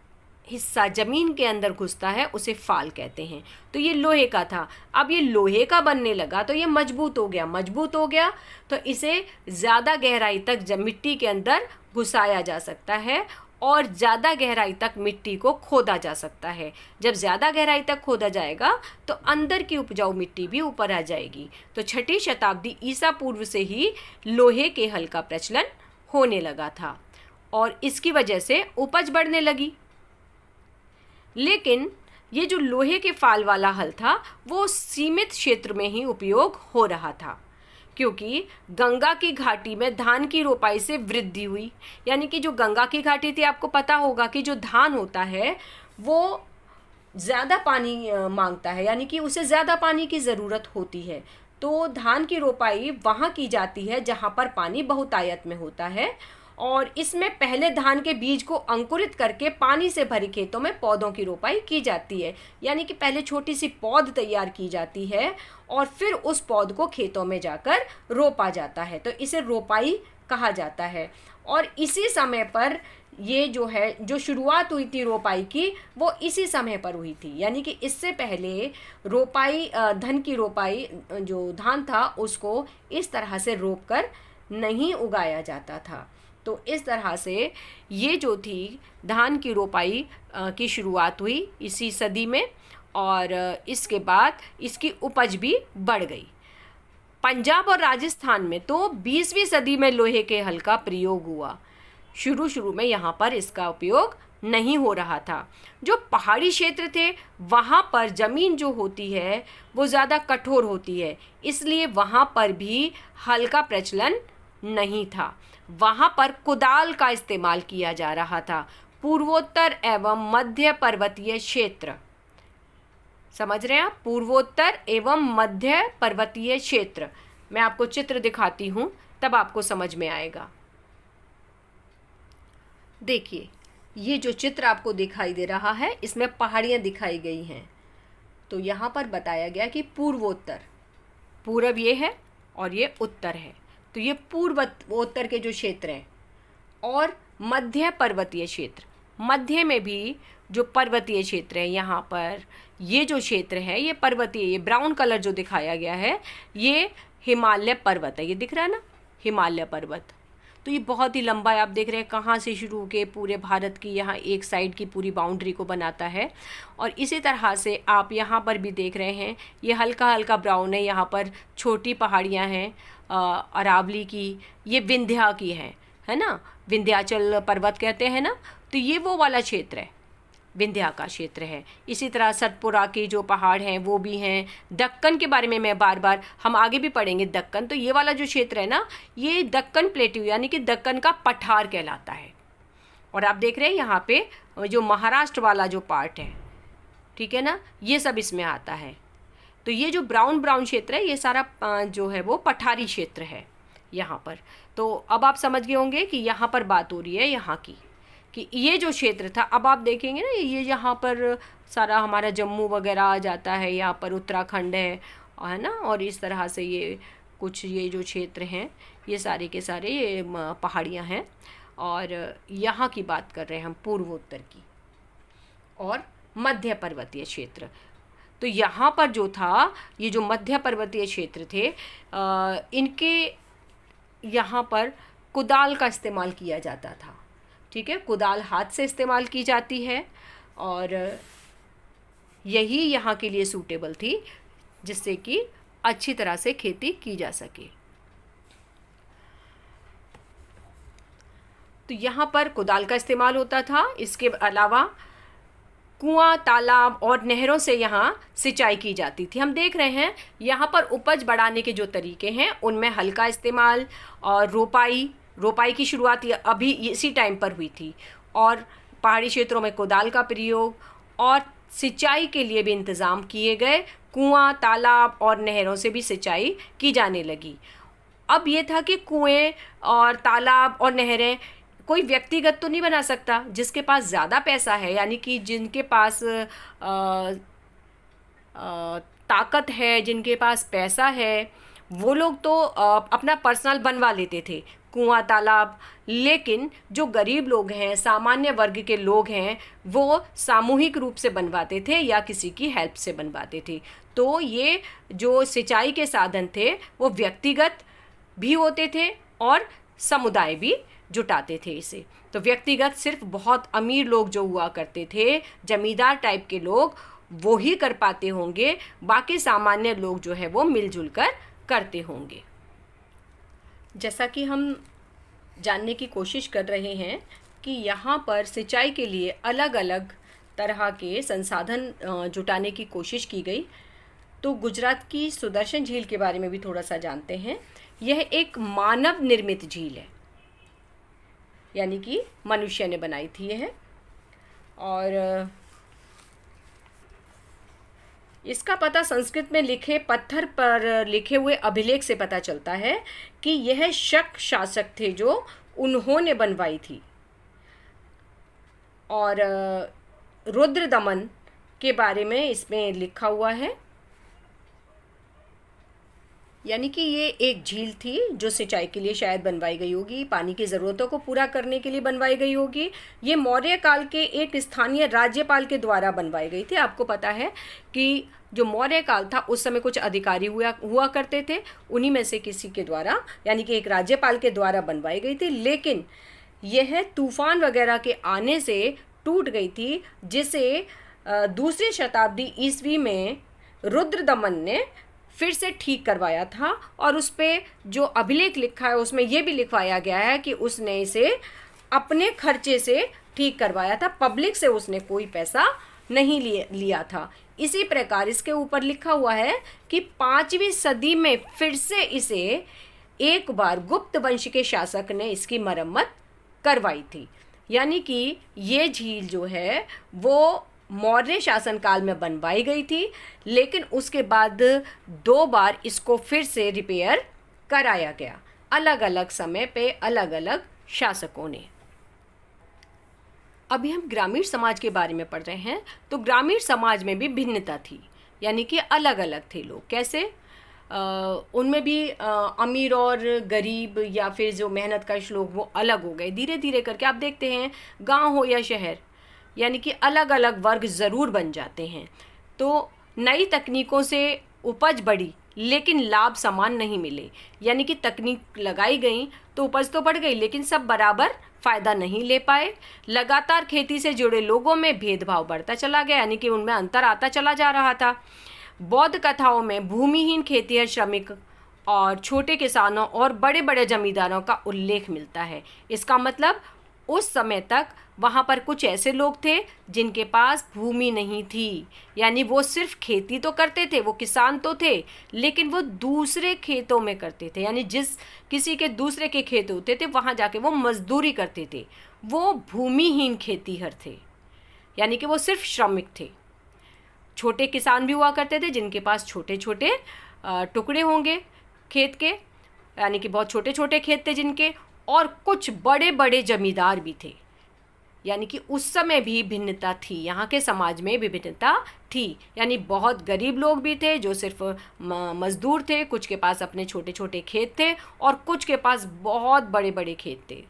हिस्सा ज़मीन के अंदर घुसता है उसे फाल कहते हैं। तो ये लोहे का था। अब ये लोहे का बनने लगा तो ये मजबूत हो गया तो इसे ज़्यादा गहराई तक मिट्टी के अंदर घुसाया जा सकता है और ज़्यादा गहराई तक मिट्टी को खोदा जा सकता है। जब ज़्यादा गहराई तक खोदा जाएगा तो अंदर की उपजाऊ मिट्टी भी ऊपर आ जाएगी। तो 6ठी शताब्दी ईसा पूर्व से ही लोहे के हल का प्रचलन होने लगा था और इसकी वजह से उपज बढ़ने लगी। लेकिन ये जो लोहे के फाल वाला हल था वो सीमित क्षेत्र में ही उपयोग हो रहा था, क्योंकि गंगा की घाटी में धान की रोपाई से वृद्धि हुई। यानी कि जो गंगा की घाटी थी, आपको पता होगा कि जो धान होता है वो ज़्यादा पानी मांगता है, यानी कि उसे ज़्यादा पानी की ज़रूरत होती है। तो धान की रोपाई वहाँ की जाती है जहाँ पर पानी बहुतायत में होता है, और इसमें पहले धान के बीज को अंकुरित करके पानी से भरे खेतों में पौधों की रोपाई की जाती है। यानी कि पहले छोटी सी पौध तैयार की जाती है और फिर उस पौध को खेतों में जाकर रोपा जाता है, तो इसे रोपाई कहा जाता है। और इसी समय पर ये जो शुरुआत हुई थी रोपाई की, वो इसी समय पर हुई थी। यानी कि इससे पहले रोपाई, धन की रोपाई, जो धान था उसको इस तरह से रोप कर नहीं उगाया जाता था। तो इस तरह से ये जो थी धान की रोपाई की शुरुआत हुई इसी सदी में, और इसके बाद इसकी उपज भी बढ़ गई। पंजाब और राजस्थान में तो 20वीं सदी में लोहे के हल का प्रयोग हुआ। शुरू में यहाँ पर इसका उपयोग नहीं हो रहा था। जो पहाड़ी क्षेत्र थे वहाँ पर ज़मीन जो होती है वो ज़्यादा कठोर होती है, इसलिए वहाँ पर भी हल का प्रचलन नहीं था। वहाँ पर कुदाल का इस्तेमाल किया जा रहा था। पूर्वोत्तर एवं मध्य पर्वतीय क्षेत्र, समझ रहे हैं आप? पूर्वोत्तर एवं मध्य पर्वतीय क्षेत्र, मैं आपको चित्र दिखाती हूँ तब आपको समझ में आएगा। देखिए, ये जो चित्र आपको दिखाई दे रहा है इसमें पहाड़ियाँ दिखाई गई हैं। तो यहाँ पर बताया गया कि पूर्वोत्तर, पूर्व ये है और ये उत्तर है, तो ये पूर्वोत्तर के जो क्षेत्र हैं, और मध्य पर्वतीय क्षेत्र, मध्य में भी जो पर्वतीय क्षेत्र है, यहाँ पर ये जो क्षेत्र है ये पर्वतीय, ये ब्राउन कलर जो दिखाया गया है ये हिमालय पर्वत है। ये दिख रहा है ना, हिमालय पर्वत। तो ये बहुत ही लंबा है, आप देख रहे हैं कहाँ से शुरू के पूरे भारत की यहाँ एक साइड की पूरी बाउंड्री को बनाता है। और इसी तरह से आप यहाँ पर भी देख रहे हैं ये हल्का हल्का ब्राउन है, यहाँ पर छोटी पहाड़ियाँ हैं अरावली की, ये विंध्या की है ना, विंध्याचल पर्वत कहते हैं ना, तो ये वो वाला क्षेत्र है, विंध्या का क्षेत्र है। इसी तरह सतपुरा के जो पहाड़ हैं वो भी हैं। दक्कन के बारे में मैं बार बार, हम आगे भी पढ़ेंगे दक्कन, तो ये वाला जो क्षेत्र है ना ये दक्कन प्लेट्यू यानी कि दक्कन का पठार कहलाता है। और आप देख रहे हैं यहाँ पे जो महाराष्ट्र वाला जो पार्ट है, ठीक है ना, ये सब इसमें आता है। तो ये जो ब्राउन क्षेत्र है ये सारा जो है वो पठारी क्षेत्र है यहाँ पर। तो अब आप समझ गए होंगे कि यहाँ पर बात हो रही है यहाँ की, कि ये जो क्षेत्र था, अब आप देखेंगे ना ये यहाँ पर सारा हमारा जम्मू वगैरह आ जाता है, यहाँ पर उत्तराखंड है ना, और इस तरह से ये कुछ ये जो क्षेत्र हैं ये सारे के सारे ये पहाड़ियाँ हैं। और यहाँ की बात कर रहे हैं हम पूर्वोत्तर की और मध्य पर्वतीय क्षेत्र। तो यहाँ पर जो था ये जो मध्य पर्वतीय क्षेत्र थे इनके यहाँ पर कुदाल का इस्तेमाल किया जाता था, ठीक है, कुदाल हाथ से इस्तेमाल की जाती है और यही यहाँ के लिए सूटेबल थी जिससे कि अच्छी तरह से खेती की जा सके। तो यहाँ पर कुदाल का इस्तेमाल होता था। इसके अलावा कुआं, तालाब और नहरों से यहाँ सिंचाई की जाती थी। हम देख रहे हैं यहाँ पर उपज बढ़ाने के जो तरीके हैं उनमें हल का इस्तेमाल और रोपाई की शुरुआत अभी इसी टाइम पर हुई थी, और पहाड़ी क्षेत्रों में कुदाल का प्रयोग और सिंचाई के लिए भी इंतज़ाम किए गए। कुआं, तालाब और नहरों से भी सिंचाई की जाने लगी। अब ये था कि कुएं और तालाब और नहरें कोई व्यक्तिगत तो नहीं बना सकता। जिसके पास ज़्यादा पैसा है, यानी कि जिनके पास ताकत है, जिनके पास पैसा है, वो लोग तो अपना पर्सनल बनवा लेते थे कुआं, तालाब। लेकिन जो गरीब लोग हैं, सामान्य वर्ग के लोग हैं, वो सामूहिक रूप से बनवाते थे या किसी की हेल्प से बनवाते थे। तो ये जो सिंचाई के साधन थे वो व्यक्तिगत भी होते थे और समुदाय भी जुटाते थे इसे। तो व्यक्तिगत सिर्फ बहुत अमीर लोग जो हुआ करते थे, जमींदार टाइप के लोग, वो ही कर पाते होंगे। बाकी सामान्य लोग जो है वो मिलजुल कर करते होंगे। जैसा कि हम जानने की कोशिश कर रहे हैं कि यहाँ पर सिंचाई के लिए अलग अलग तरह के संसाधन जुटाने की कोशिश की गई। तो गुजरात की सुदर्शन झील के बारे में भी थोड़ा सा जानते हैं। यह एक मानव निर्मित झील है, यानी कि मनुष्य ने बनाई थी यह। और इसका पता संस्कृत में लिखे पत्थर पर लिखे हुए अभिलेख से पता चलता है कि यह शक शासक थे जो उन्होंने बनवाई थी। और रुद्र दमन के बारे में इसमें लिखा हुआ है, यानी कि ये एक झील थी जो सिंचाई के लिए शायद बनवाई गई होगी, पानी की ज़रूरतों को पूरा करने के लिए बनवाई गई होगी। ये मौर्य काल के एक स्थानीय राज्यपाल के द्वारा बनवाई गई थी। आपको पता है कि जो मौर्य काल था उस समय कुछ अधिकारी हुआ करते थे, उन्हीं में से किसी के द्वारा, यानी कि एक राज्यपाल के द्वारा बनवाई गई थी। लेकिन यह तूफान वगैरह के आने से टूट गई थी, जिसे दूसरी शताब्दी ईस्वी में रुद्र दमन ने फिर से ठीक करवाया था। और उस पर जो अभिलेख लिखा है उसमें यह भी लिखवाया गया है कि उसने इसे अपने खर्चे से ठीक करवाया था, पब्लिक से उसने कोई पैसा नहीं लिया था। इसी प्रकार इसके ऊपर लिखा हुआ है कि 5वीं सदी में फिर से इसे एक बार गुप्त वंश के शासक ने इसकी मरम्मत करवाई थी। यानी कि ये झील जो है वो मौर्य शासनकाल में बनवाई गई थी, लेकिन उसके बाद 2 बार इसको फिर से रिपेयर कराया गया, अलग अलग समय पे अलग अलग शासकों ने। अभी हम ग्रामीण समाज के बारे में पढ़ रहे हैं। तो ग्रामीण समाज में भी भिन्नता थी, यानी कि अलग अलग थे लोग। कैसे? उनमें भी अमीर और गरीब या फिर जो मेहनतकश लोग वो अलग हो गए धीरे धीरे करके। आप देखते हैं गांव हो या शहर, यानी कि अलग अलग वर्ग ज़रूर बन जाते हैं। तो नई तकनीकों से उपज बढ़ी, लेकिन लाभ समान नहीं मिले। यानी कि तकनीक लगाई गई तो उपज तो बढ़ गई, लेकिन सब बराबर फ़ायदा नहीं ले पाए। लगातार खेती से जुड़े लोगों में भेदभाव बढ़ता चला गया, यानी कि उनमें अंतर आता चला जा रहा था। बौद्ध कथाओं में भूमिहीन खेतिहर श्रमिक और छोटे किसानों और बड़े बड़े जमींदारों का उल्लेख मिलता है। इसका मतलब उस समय तक वहाँ पर कुछ ऐसे लोग थे जिनके पास भूमि नहीं थी, यानी वो सिर्फ खेती तो करते थे, वो किसान तो थे, लेकिन वो दूसरे खेतों में करते थे। यानी जिस किसी के दूसरे के खेत होते थे वहाँ जाके वो मजदूरी करते थे। वो भूमिहीन खेतीहर थे, यानी कि वो सिर्फ श्रमिक थे। छोटे किसान भी हुआ करते थे जिनके पास छोटे छोटे टुकड़े होंगे खेत के, यानी कि बहुत छोटे छोटे खेत थे जिनके, और कुछ बड़े बड़े जमींदार भी थे। यानी कि उस समय भी भिन्नता थी, यहाँ के समाज में भी भिन्नता थी। यानी बहुत गरीब लोग भी थे जो सिर्फ मजदूर थे, कुछ के पास अपने छोटे छोटे खेत थे और कुछ के पास बहुत बड़े बड़े खेत थे।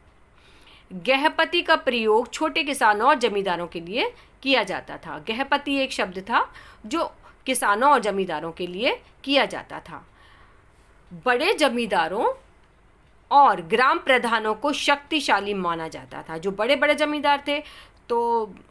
गृहपति का प्रयोग छोटे किसानों और जमींदारों के लिए किया जाता था। गृहपति एक शब्द था जो किसानों और जमींदारों के लिए किया जाता था। बड़े जमींदारों और ग्राम प्रधानों को शक्तिशाली माना जाता था। जो बड़े बड़े जमींदार थे तो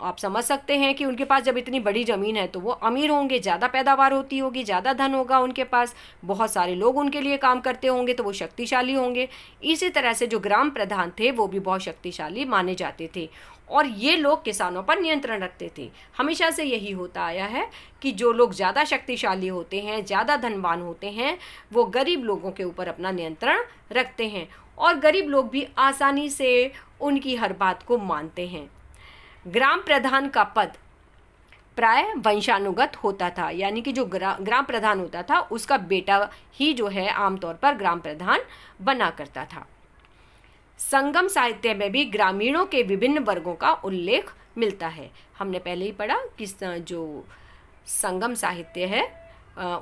आप समझ सकते हैं कि उनके पास जब इतनी बड़ी ज़मीन है तो वो अमीर होंगे, ज़्यादा पैदावार होती होगी, ज़्यादा धन होगा उनके पास, बहुत सारे लोग उनके लिए काम करते होंगे तो वो शक्तिशाली होंगे। इसी तरह से जो ग्राम प्रधान थे वो भी बहुत शक्तिशाली माने जाते थे और ये लोग किसानों पर नियंत्रण रखते थे। हमेशा से यही होता आया है कि जो लोग ज़्यादा शक्तिशाली होते हैं, ज़्यादा धनवान होते हैं, वो गरीब लोगों के ऊपर अपना नियंत्रण रखते हैं और गरीब लोग भी आसानी से उनकी हर बात को मानते हैं। ग्राम प्रधान का पद प्राय वंशानुगत होता था, यानी कि जो ग्राम प्रधान होता था उसका बेटा ही जो है आमतौर पर ग्राम प्रधान बना करता था। संगम साहित्य में भी ग्रामीणों के विभिन्न वर्गों का उल्लेख मिलता है। हमने पहले ही पढ़ा कि जो संगम साहित्य है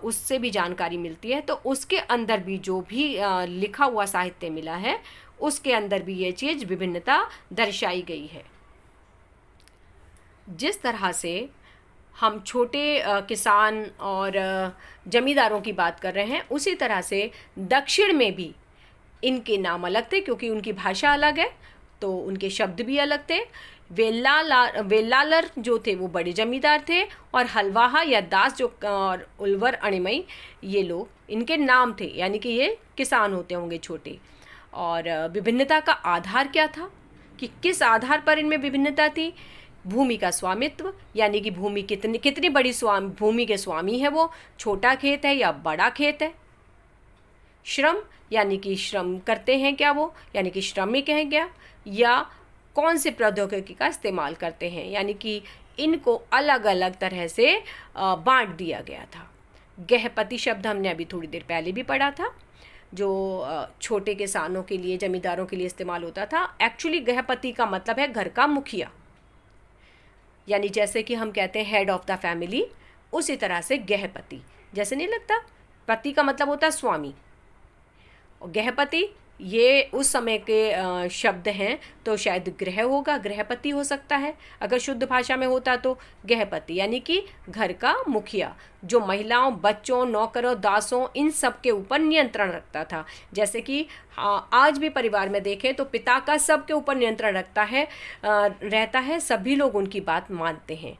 उससे भी जानकारी मिलती है, तो उसके अंदर भी जो भी लिखा हुआ साहित्य मिला है उसके अंदर भी ये चीज़ विभिन्नता दर्शाई गई है। जिस तरह से हम छोटे किसान और जमींदारों की बात कर रहे हैं, उसी तरह से दक्षिण में भी इनके नाम अलग थे क्योंकि उनकी भाषा अलग है तो उनके शब्द भी अलग थे। वेल्लालर जो थे वो बड़े जमींदार थे और हलवाहा या दास जो और उल्वर अणिमई ये लोग इनके नाम थे, यानी कि ये किसान होते होंगे छोटे। और विभिन्नता का आधार क्या था कि किस आधार पर इनमें विभिन्नता थी? भूमि का स्वामित्व, यानी कि भूमि कितनी बड़ी भूमि के स्वामी है वो, छोटा खेत है या बड़ा खेत है। श्रम, यानी कि श्रम करते हैं क्या वो, यानी कि श्रमिक हैं क्या, या कौन से प्रौद्योगिकी का इस्तेमाल करते हैं, यानी कि इनको अलग अलग तरह से बांट दिया गया था। गृहपति शब्द हमने अभी थोड़ी देर पहले भी पढ़ा था, जो छोटे किसानों के लिए, जमींदारों के लिए इस्तेमाल होता था। एक्चुअली गृहपति का मतलब है घर का मुखिया, यानी जैसे कि हम कहते हैं हेड ऑफ द फैमिली, उसी तरह से गृहपति, जैसे नहीं लगता, पति का मतलब होता है स्वामी और गृहपति ये उस समय के शब्द हैं तो शायद गृह होगा, गृहपति हो सकता है अगर शुद्ध भाषा में होता तो। गृहपति यानी कि घर का मुखिया, जो महिलाओं, बच्चों, नौकरों, दासों इन सब के ऊपर नियंत्रण रखता था। जैसे कि आज भी परिवार में देखें तो पिता का सब के ऊपर नियंत्रण रहता है, सभी लोग उनकी बात मानते हैं।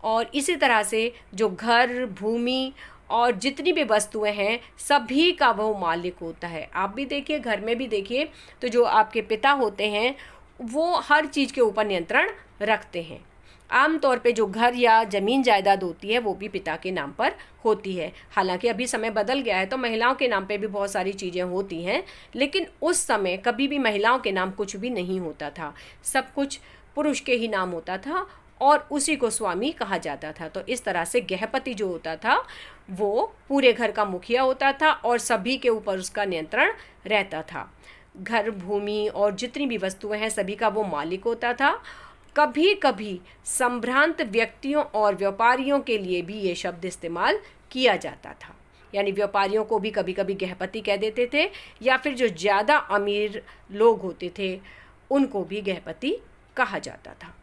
और इसी तरह से जो घर, भूमि और जितनी भी वस्तुएं हैं सभी का वो मालिक होता है। आप भी देखिए, घर में भी देखिए तो जो आपके पिता होते हैं वो हर चीज़ के ऊपर नियंत्रण रखते हैं। आमतौर पे जो घर या ज़मीन जायदाद होती है वो भी पिता के नाम पर होती है। हालांकि अभी समय बदल गया है तो महिलाओं के नाम पे भी बहुत सारी चीज़ें होती हैं, लेकिन उस समय कभी भी महिलाओं के नाम कुछ भी नहीं होता था, सब कुछ पुरुष के ही नाम होता था और उसी को स्वामी कहा जाता था। तो इस तरह से गृहपति जो होता था वो पूरे घर का मुखिया होता था और सभी के ऊपर उसका नियंत्रण रहता था। घर, भूमि और जितनी भी वस्तुएं हैं सभी का वो मालिक होता था। कभी कभी संभ्रांत व्यक्तियों और व्यापारियों के लिए भी ये शब्द इस्तेमाल किया जाता था, यानी व्यापारियों को भी कभी कभी गृहपति कह देते थे, या फिर जो ज़्यादा अमीर लोग होते थे उनको भी गृहपति कहा जाता था।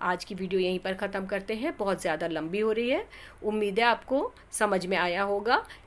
आज की वीडियो यहीं पर ख़त्म करते हैं, बहुत ज़्यादा लंबी हो रही है। उम्मीद है आपको समझ में आया होगा